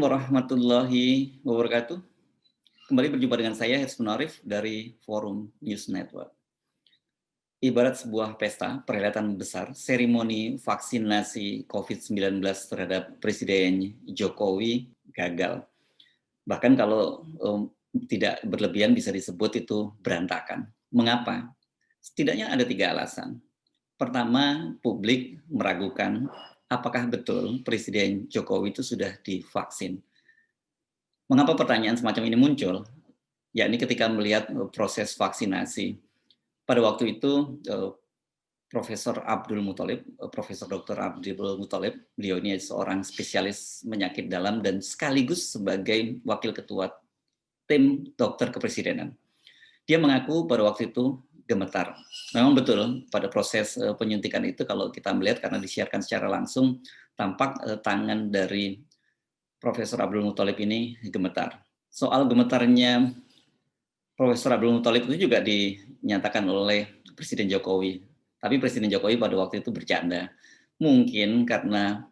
warahmatullahi wabarakatuh. Kembali berjumpa dengan saya, Hetsman Arif dari Forum News Network. Ibarat sebuah pesta, perhelatan besar, seremoni vaksinasi COVID-19 terhadap Presiden Jokowi gagal. Bahkan kalau tidak berlebihan bisa disebut itu berantakan. Mengapa? Setidaknya ada 3 alasan. Pertama, publik meragukan apakah betul Presiden Jokowi itu sudah divaksin. Mengapa pertanyaan semacam ini muncul? Yakni ketika melihat proses vaksinasi. Pada waktu itu Profesor Abdul Muthalib, Profesor Dr. Abdul Muthalib, beliau ini seorang spesialis penyakit dalam dan sekaligus sebagai wakil ketua tim dokter kepresidenan. Dia mengaku pada waktu itu gemetar. Memang betul pada proses penyuntikan itu kalau kita melihat karena disiarkan secara langsung tampak tangan dari Profesor Abdul Muthalib ini gemetar. Soal gemetarnya Profesor Abdul Muthalib itu juga dinyatakan oleh Presiden Jokowi. Tapi Presiden Jokowi pada waktu itu bercanda. Mungkin karena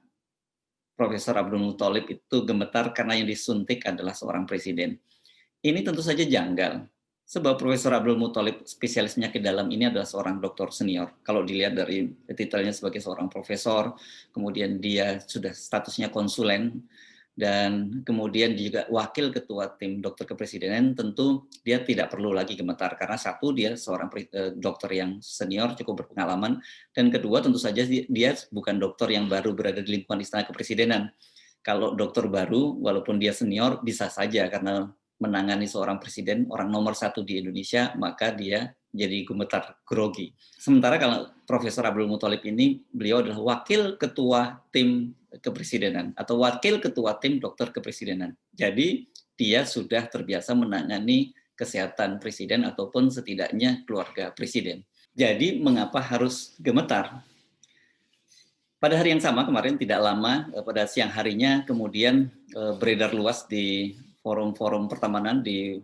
Profesor Abdul Muthalib itu gemetar karena yang disuntik adalah seorang presiden. Ini tentu saja janggal. Sebab Profesor Abdul Muthalib, spesialis penyakit dalam ini adalah seorang doktor senior. Kalau dilihat dari titelnya sebagai seorang profesor, kemudian dia sudah statusnya konsulen, dan kemudian juga wakil ketua tim dokter kepresidenan, tentu dia tidak perlu lagi gemetar karena satu dia seorang dokter yang senior cukup berpengalaman, dan kedua tentu saja dia bukan dokter yang baru berada di lingkungan istana kepresidenan. Kalau dokter baru walaupun dia senior bisa saja karena menangani seorang presiden, orang nomor 1 di Indonesia, maka dia jadi gemetar, grogi. Sementara kalau Profesor Abdul Muthalib ini, beliau adalah wakil ketua tim kepresidenan atau wakil ketua tim dokter kepresidenan. Jadi dia sudah terbiasa menangani kesehatan presiden ataupun setidaknya keluarga presiden. Jadi mengapa harus gemetar? Pada hari yang sama kemarin tidak lama pada siang harinya kemudian beredar luas di forum-forum pertemanan di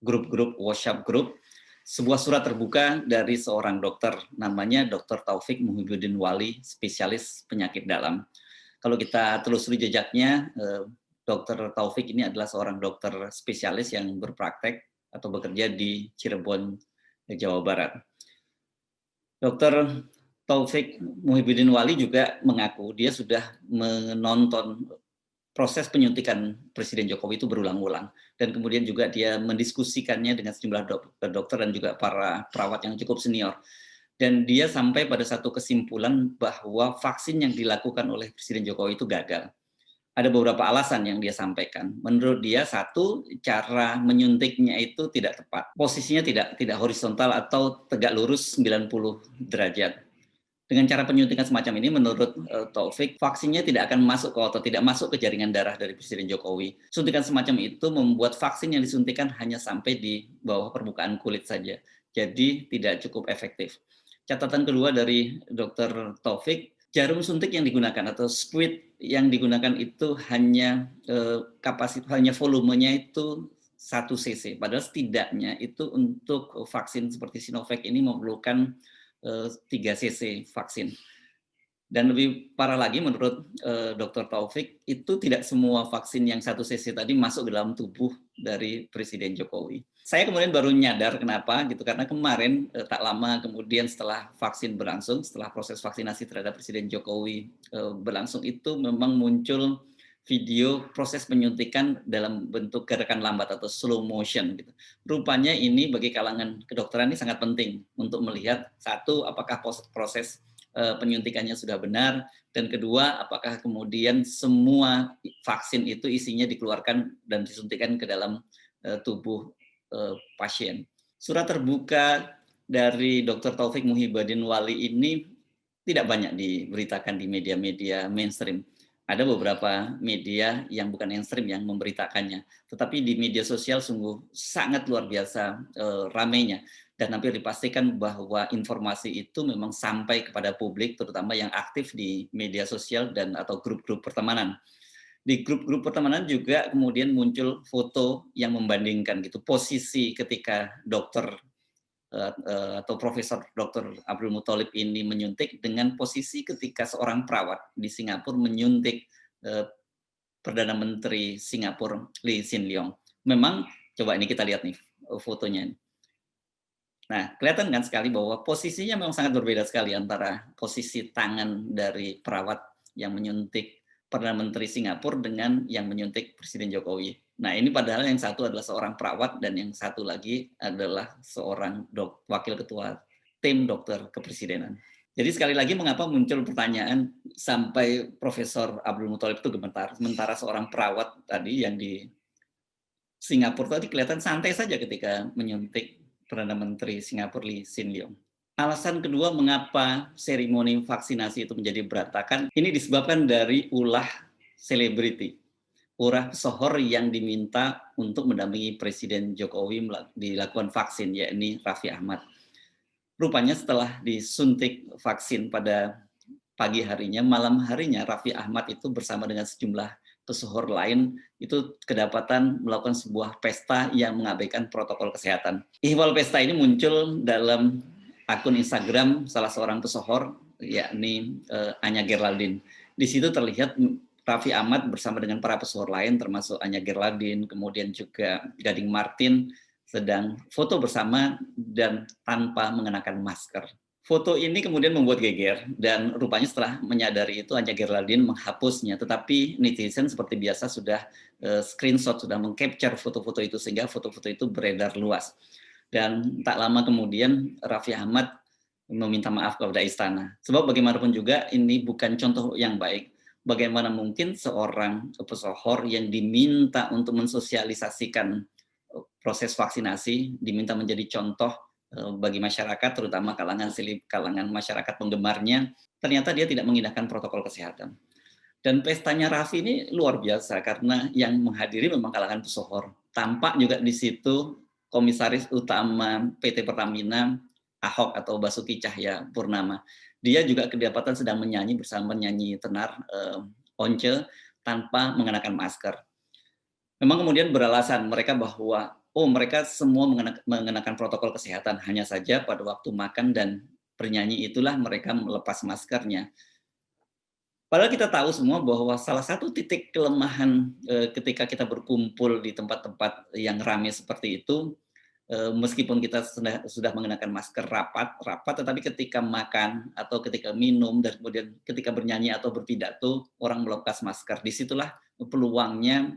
grup-grup WhatsApp grup sebuah surat terbuka dari seorang dokter namanya Dr. Taufik Muhibbuddin Wali, spesialis penyakit dalam. Kalau kita telusuri jejaknya, Dr. Taufik ini adalah seorang dokter spesialis yang berpraktek atau bekerja di Cirebon, Jawa Barat. Dr. Taufik Muhibbuddin Wali juga mengaku dia sudah menonton proses penyuntikan Presiden Jokowi itu berulang-ulang dan kemudian juga dia mendiskusikannya dengan sejumlah dokter dan juga para perawat yang cukup senior. Dan dia sampai pada satu kesimpulan bahwa vaksin yang dilakukan oleh Presiden Jokowi itu gagal. Ada beberapa alasan yang dia sampaikan. Menurut dia, satu, cara menyuntiknya itu tidak tepat. Posisinya tidak horizontal atau tegak lurus 90 derajat. Dengan cara penyuntikan semacam ini, menurut Taufik, vaksinnya tidak akan masuk ke otot, tidak masuk ke jaringan darah dari Presiden Jokowi. Suntikan semacam itu membuat vaksin yang disuntikan hanya sampai di bawah permukaan kulit saja. Jadi tidak cukup efektif. Catatan kedua dari Dr. Taufik, jarum suntik yang digunakan atau squid yang digunakan itu hanya hanya volumenya itu 1 cc. Padahal setidaknya itu untuk vaksin seperti Sinovac ini memerlukan 3 cc vaksin. Dan lebih parah lagi menurut Dr. Taufik, itu tidak semua vaksin yang 1 cc tadi masuk ke dalam tubuh dari Presiden Jokowi. Saya kemudian baru nyadar kenapa gitu, karena kemarin tak lama kemudian setelah vaksin berlangsung, setelah proses vaksinasi terhadap Presiden Jokowi berlangsung, itu memang muncul video proses penyuntikan dalam bentuk gerakan lambat atau slow motion gitu. Rupanya ini bagi kalangan kedokteran ini sangat penting untuk melihat, satu, apakah proses penyuntikannya sudah benar, dan kedua, apakah kemudian semua vaksin itu isinya dikeluarkan dan disuntikan ke dalam tubuh pasien. Surat terbuka dari Dr. Taufik Muhibbuddin Wali ini tidak banyak diberitakan di media-media mainstream. Ada beberapa media yang bukan mainstream yang memberitakannya, tetapi di media sosial sungguh sangat luar biasa ramainya, dan hampir dipastikan bahwa informasi itu memang sampai kepada publik, terutama yang aktif di media sosial dan atau grup-grup pertemanan. Di grup-grup pertemanan juga kemudian muncul foto yang membandingkan gitu posisi ketika dokter atau Profesor Dr. Abdul Muthalib ini menyuntik dengan posisi ketika seorang perawat di Singapura menyuntik Perdana Menteri Singapura Lee Hsien Loong. Memang coba ini kita lihat nih fotonya. Nah, kelihatan kan sekali bahwa posisinya memang sangat berbeda sekali antara posisi tangan dari perawat yang menyuntik Perdana Menteri Singapura dengan yang menyuntik Presiden Jokowi. Nah, ini padahal yang satu adalah seorang perawat dan yang satu lagi adalah seorang wakil ketua tim dokter kepresidenan. Jadi sekali lagi mengapa muncul pertanyaan sampai Profesor Abdul Muthalib itu gemetar, sementara seorang perawat tadi yang di Singapura tadi kelihatan santai saja ketika menyuntik Perdana Menteri Singapura Lee Hsien Loong. Alasan kedua mengapa seremoni vaksinasi itu menjadi berantakan, ini disebabkan dari ulah selebriti, ulah pesohor yang diminta untuk mendampingi Presiden Jokowi dilakukan vaksin, yakni Raffi Ahmad. Rupanya setelah disuntik vaksin pada pagi harinya, malam harinya Raffi Ahmad itu bersama dengan sejumlah pesohor lain itu kedapatan melakukan sebuah pesta yang mengabaikan protokol kesehatan. Ihwal pesta ini muncul dalam akun Instagram salah seorang pesohor, yakni Anya Geraldine. Di situ terlihat Raffi Ahmad bersama dengan para pesohor lain, termasuk Anya Geraldine, kemudian juga Gading Martin, sedang foto bersama dan tanpa mengenakan masker. Foto ini kemudian membuat geger dan rupanya setelah menyadari itu Anya Geraldine menghapusnya, tetapi netizen seperti biasa sudah screenshot, sudah mengcapture foto-foto itu sehingga foto-foto itu beredar luas. Dan tak lama kemudian Raffi Ahmad meminta maaf kepada istana. Sebab bagaimanapun juga ini bukan contoh yang baik. Bagaimana mungkin seorang pesohor yang diminta untuk mensosialisasikan proses vaksinasi, diminta menjadi contoh bagi masyarakat, terutama kalangan masyarakat penggemarnya, ternyata dia tidak mengindahkan protokol kesehatan. Dan pestanya Raffi ini luar biasa karena yang menghadiri memang kalangan pesohor. Tampak juga di situ Komisaris Utama PT Pertamina Ahok atau Basuki Cahaya Purnama. Dia juga kedapatan sedang menyanyi bersama penyanyi tenar Once tanpa mengenakan masker. Memang kemudian beralasan mereka bahwa mereka semua mengenakan protokol kesehatan, hanya saja pada waktu makan dan bernyanyi itulah mereka melepas maskernya. Padahal kita tahu semua bahwa salah satu titik kelemahan ketika kita berkumpul di tempat-tempat yang ramai seperti itu, meskipun kita sudah mengenakan masker rapat, tetapi ketika makan atau ketika minum dan kemudian ketika bernyanyi atau berpidato, orang melepas masker. Disitulah peluangnya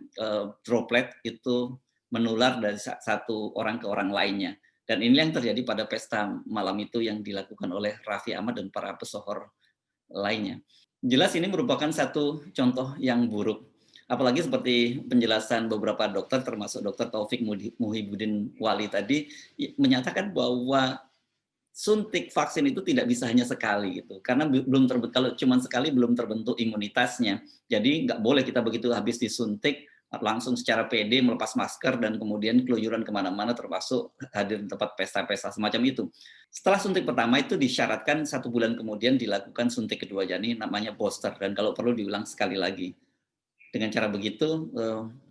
droplet itu menular dari satu orang ke orang lainnya. Dan ini yang terjadi pada pesta malam itu yang dilakukan oleh Raffi Ahmad dan para pesohor lainnya. Jelas ini merupakan satu contoh yang buruk. Apalagi seperti penjelasan beberapa dokter, termasuk Dr. Taufik Muhibbuddin Wali tadi, menyatakan bahwa suntik vaksin itu tidak bisa hanya sekali gitu, karena kalau cuma sekali belum terbentuk imunitasnya. Jadi nggak boleh kita begitu habis disuntik langsung secara pede melepas masker dan kemudian keluyuran kemana-mana, termasuk hadir di tempat pesta-pesta semacam itu. Setelah suntik pertama itu disyaratkan 1 bulan kemudian dilakukan suntik kedua, jadi namanya booster, dan kalau perlu diulang sekali lagi. Dengan cara begitu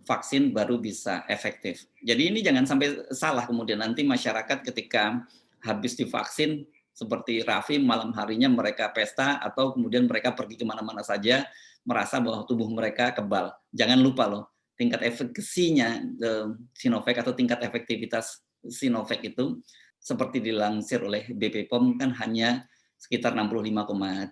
vaksin baru bisa efektif. Jadi ini jangan sampai salah kemudian nanti masyarakat ketika habis divaksin seperti Raffi malam harinya mereka pesta atau kemudian mereka pergi kemana-mana saja merasa bahwa tubuh mereka kebal. Jangan lupa loh, tingkat efekasinya Sinovac atau tingkat efektivitas Sinovac itu seperti dilansir oleh BP POM kan hanya sekitar 65,3.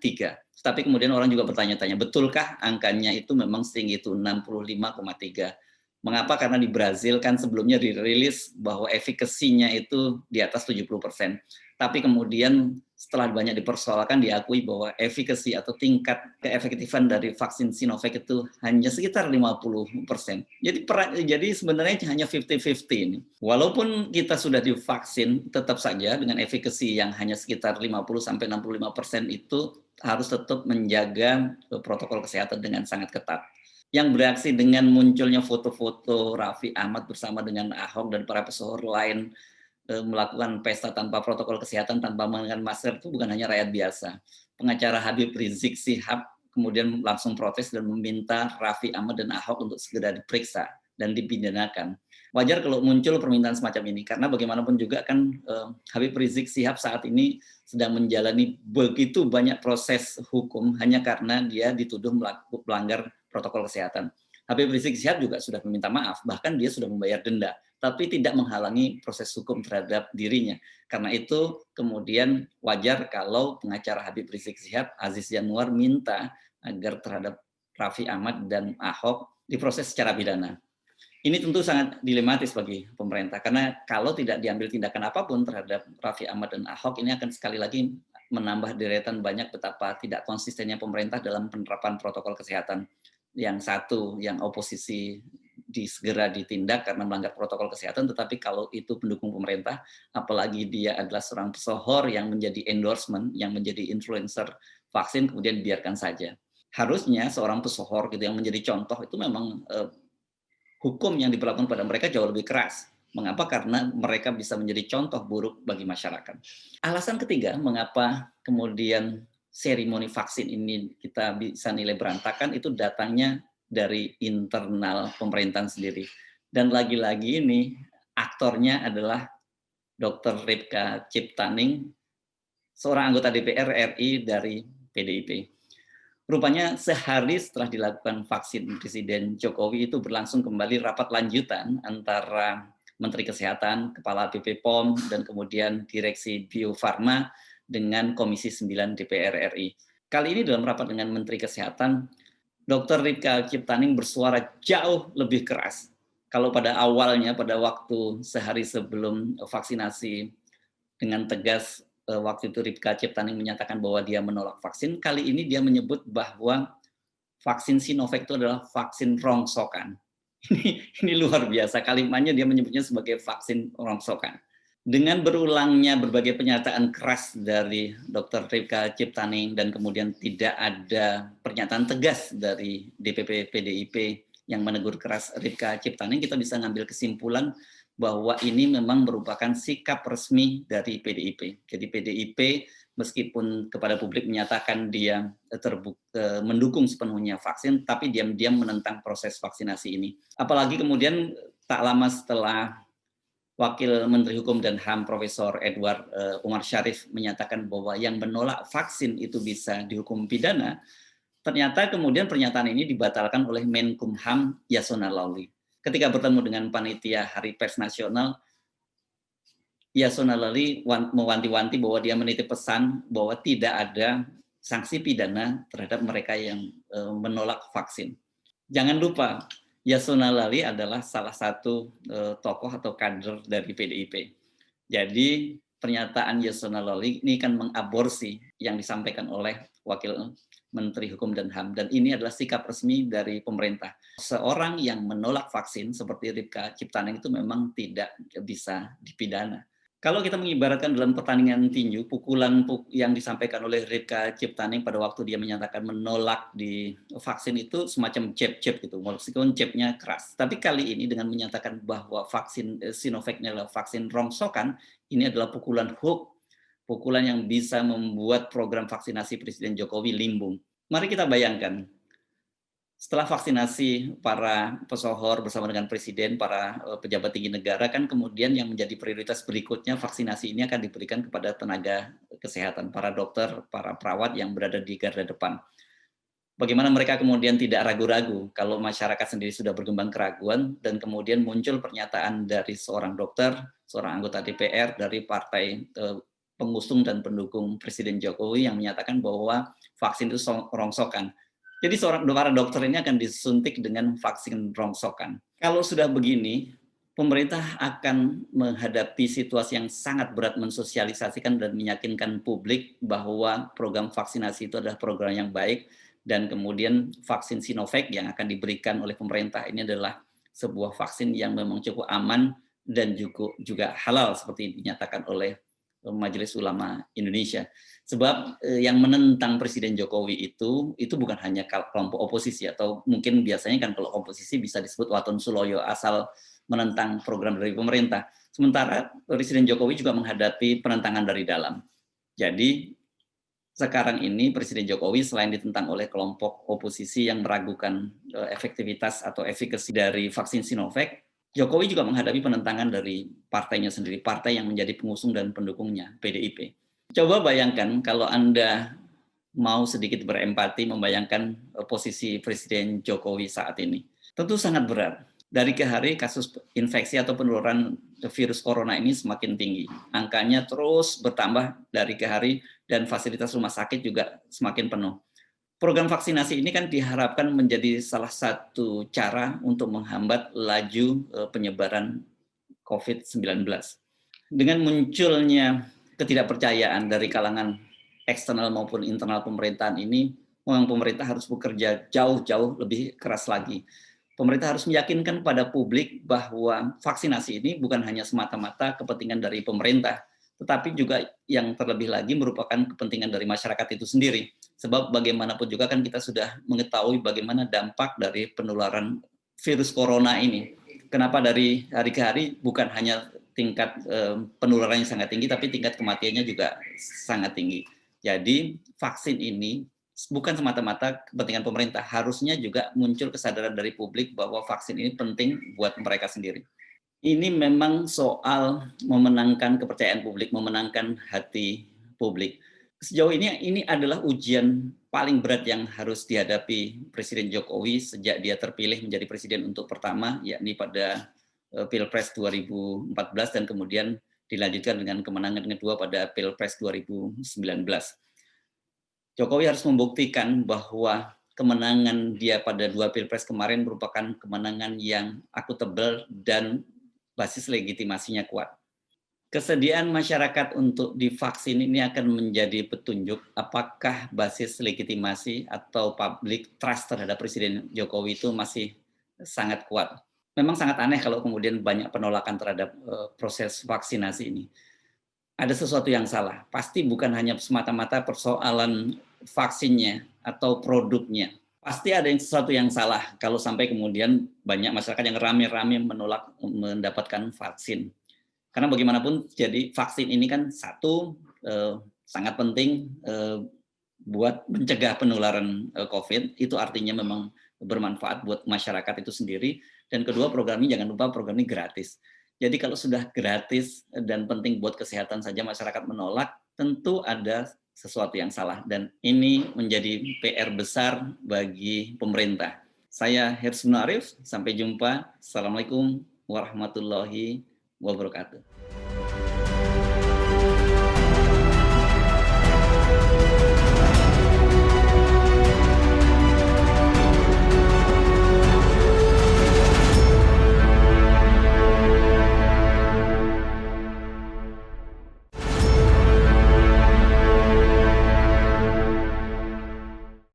Tapi kemudian orang juga bertanya-tanya, betulkah angkanya itu memang setinggi itu 65,3? Mengapa? Karena di Brazil kan sebelumnya dirilis bahwa efikasinya itu di atas 70%. Tapi kemudian setelah banyak dipersoalkan diakui bahwa efikasi atau tingkat keefektifan dari vaksin Sinovac itu hanya sekitar 50%. Jadi sebenarnya hanya 50-50 ini. Walaupun kita sudah divaksin, tetap saja dengan efikasi yang hanya sekitar 50-65% itu harus tetap menjaga protokol kesehatan dengan sangat ketat. Yang bereaksi dengan munculnya foto-foto Raffi Ahmad bersama dengan Ahok dan para pesohor lain melakukan pesta tanpa protokol kesehatan, tanpa mengenakan masker itu bukan hanya rakyat biasa. Pengacara Habib Rizik Syihab kemudian langsung protes dan meminta Raffi Ahmad dan Ahok untuk segera diperiksa dan dipidanakan. Wajar kalau muncul permintaan semacam ini, karena bagaimanapun juga kan Habib Rizik Syihab saat ini sedang menjalani begitu banyak proses hukum hanya karena dia dituduh melanggar protokol kesehatan. Habib Rizik Syihab juga sudah meminta maaf, bahkan dia sudah membayar denda, tapi tidak menghalangi proses hukum terhadap dirinya. Karena itu kemudian wajar kalau pengacara Habib Rizik Syihab, Aziz Yanuar, minta agar terhadap Raffi Ahmad dan Ahok diproses secara pidana. Ini tentu sangat dilematis bagi pemerintah, karena kalau tidak diambil tindakan apapun terhadap Raffi Ahmad dan Ahok, ini akan sekali lagi menambah deretan banyak betapa tidak konsistennya pemerintah dalam penerapan protokol kesehatan. Yang satu, yang oposisi segera ditindak karena melanggar protokol kesehatan, tetapi kalau itu pendukung pemerintah, apalagi dia adalah seorang pesohor yang menjadi endorsement, yang menjadi influencer vaksin, kemudian biarkan saja. Harusnya seorang pesohor gitu yang menjadi contoh itu memang hukum yang diberlakukan pada mereka jauh lebih keras. Mengapa? Karena mereka bisa menjadi contoh buruk bagi masyarakat. Alasan ketiga, mengapa kemudian seremoni vaksin ini kita bisa nilai berantakan, itu datangnya dari internal pemerintahan sendiri. Dan lagi-lagi ini aktornya adalah Dr. Ripka Ciptaning, seorang anggota DPR RI dari PDIP. Rupanya sehari setelah dilakukan vaksin Presiden Jokowi itu berlangsung kembali rapat lanjutan antara Menteri Kesehatan, Kepala BP POM, dan kemudian Direksi Bio Farma dengan Komisi 9 DPR RI. Kali ini dalam rapat dengan Menteri Kesehatan, Dr. Ripka Ciptaning bersuara jauh lebih keras. Kalau pada awalnya, pada waktu sehari sebelum vaksinasi dengan tegas waktu itu Ripka Ciptaning menyatakan bahwa dia menolak vaksin, kali ini dia menyebut bahwa vaksin Sinovac itu adalah vaksin rongsokan. Ini luar biasa, kalimatnya dia menyebutnya sebagai vaksin rongsokan. Dengan berulangnya berbagai pernyataan keras dari Dr. Ripka Ciptaning dan kemudian tidak ada pernyataan tegas dari DPP PDIP yang menegur keras Ripka Ciptaning, kita bisa ngambil kesimpulan bahwa ini memang merupakan sikap resmi dari PDIP. Jadi PDIP meskipun kepada publik menyatakan dia mendukung sepenuhnya vaksin, tapi diam-diam menentang proses vaksinasi ini. Apalagi kemudian tak lama setelah Wakil Menteri Hukum dan HAM Profesor Edward Umar Syarif menyatakan bahwa yang menolak vaksin itu bisa dihukum pidana, ternyata kemudian pernyataan ini dibatalkan oleh Menkumham Yasona Lawli. Ketika bertemu dengan panitia Hari Pers Nasional, Yasona Lawli mewanti-wanti bahwa dia menitip pesan bahwa tidak ada sanksi pidana terhadap mereka yang menolak vaksin. Jangan lupa, Yasona Lawli adalah salah satu tokoh atau kader dari PDIP. Jadi pernyataan Yasona Lawli ini kan mengaborsi yang disampaikan oleh Wakil Menteri Hukum dan HAM, dan ini adalah sikap resmi dari pemerintah. Seorang yang menolak vaksin seperti Ripka Ciptaning itu memang tidak bisa dipidana. Kalau kita mengibaratkan dalam pertandingan tinju, pukulan yang disampaikan oleh Ripka Ciptaning pada waktu dia menyatakan menolak di vaksin itu semacam jab-jab gitu, meskipun jabnya keras. Tapi kali ini dengan menyatakan bahwa vaksin Sinovac adalah vaksin rongsokan, ini adalah pukulan hook, pukulan yang bisa membuat program vaksinasi Presiden Jokowi limbung. Mari kita bayangkan, setelah vaksinasi para pesohor bersama dengan Presiden, para pejabat tinggi negara, kan kemudian yang menjadi prioritas berikutnya vaksinasi ini akan diberikan kepada tenaga kesehatan, para dokter, para perawat yang berada di garda depan. Bagaimana mereka kemudian tidak ragu-ragu kalau masyarakat sendiri sudah berkembang keraguan dan kemudian muncul pernyataan dari seorang dokter, seorang anggota DPR dari partai pengusung dan pendukung Presiden Jokowi yang menyatakan bahwa vaksin itu rongsokan. Jadi para dokter ini akan disuntik dengan vaksin rongsokan. Kalau sudah begini, pemerintah akan menghadapi situasi yang sangat berat mensosialisasikan dan meyakinkan publik bahwa program vaksinasi itu adalah program yang baik, dan kemudian vaksin Sinovac yang akan diberikan oleh pemerintah ini adalah sebuah vaksin yang memang cukup aman dan juga halal seperti dinyatakan oleh Majelis Ulama Indonesia. Sebab yang menentang Presiden Jokowi itu bukan hanya kelompok oposisi, atau mungkin biasanya kan kalau oposisi bisa disebut waton suloyo asal menentang program dari pemerintah. Sementara Presiden Jokowi juga menghadapi penentangan dari dalam. Jadi sekarang ini Presiden Jokowi selain ditentang oleh kelompok oposisi yang meragukan efektivitas atau efikasi dari vaksin Sinovac, Jokowi juga menghadapi penentangan dari partainya sendiri, partai yang menjadi pengusung dan pendukungnya, PDIP. Coba bayangkan kalau Anda mau sedikit berempati membayangkan posisi Presiden Jokowi saat ini. Tentu sangat berat. Dari ke hari kasus infeksi atau penularan virus corona ini semakin tinggi. Angkanya terus bertambah dari ke hari dan fasilitas rumah sakit juga semakin penuh. Program vaksinasi ini kan diharapkan menjadi salah satu cara untuk menghambat laju penyebaran COVID-19. Dengan munculnya ketidakpercayaan dari kalangan eksternal maupun internal pemerintahan ini, memang pemerintah harus bekerja jauh-jauh lebih keras lagi. Pemerintah harus meyakinkan pada publik bahwa vaksinasi ini bukan hanya semata-mata kepentingan dari pemerintah, tetapi juga yang terlebih lagi merupakan kepentingan dari masyarakat itu sendiri. Sebab bagaimanapun juga kan kita sudah mengetahui bagaimana dampak dari penularan virus corona ini. Kenapa dari hari ke hari bukan hanya tingkat penularannya sangat tinggi, tapi tingkat kematiannya juga sangat tinggi. Jadi vaksin ini bukan semata-mata kepentingan pemerintah, harusnya juga muncul kesadaran dari publik bahwa vaksin ini penting buat mereka sendiri. Ini memang soal memenangkan kepercayaan publik, memenangkan hati publik. Sejauh ini adalah ujian paling berat yang harus dihadapi Presiden Jokowi sejak dia terpilih menjadi presiden untuk pertama, yakni pada Pilpres 2014 dan kemudian dilanjutkan dengan kemenangan kedua pada Pilpres 2019. Jokowi harus membuktikan bahwa kemenangan dia pada 2 Pilpres kemarin merupakan kemenangan yang akuntabel dan basis legitimasinya kuat. Kesediaan masyarakat untuk divaksin ini akan menjadi petunjuk apakah basis legitimasi atau public trust terhadap Presiden Jokowi itu masih sangat kuat. Memang sangat aneh kalau kemudian banyak penolakan terhadap proses vaksinasi ini. Ada sesuatu yang salah. Pasti bukan hanya semata-mata persoalan vaksinnya atau produknya. Pasti ada sesuatu yang salah kalau sampai kemudian banyak masyarakat yang rame-rame menolak mendapatkan vaksin. Karena bagaimanapun jadi vaksin ini kan satu sangat penting buat mencegah penularan COVID, itu artinya memang bermanfaat buat masyarakat itu sendiri. Dan kedua, program ini jangan lupa program ini gratis. Jadi kalau sudah gratis dan penting buat kesehatan saja masyarakat menolak, tentu ada sesuatu yang salah. Dan ini menjadi PR besar bagi pemerintah. Saya Hersuna Arif, sampai jumpa. Assalamualaikum warahmatullahi wabarakatuh.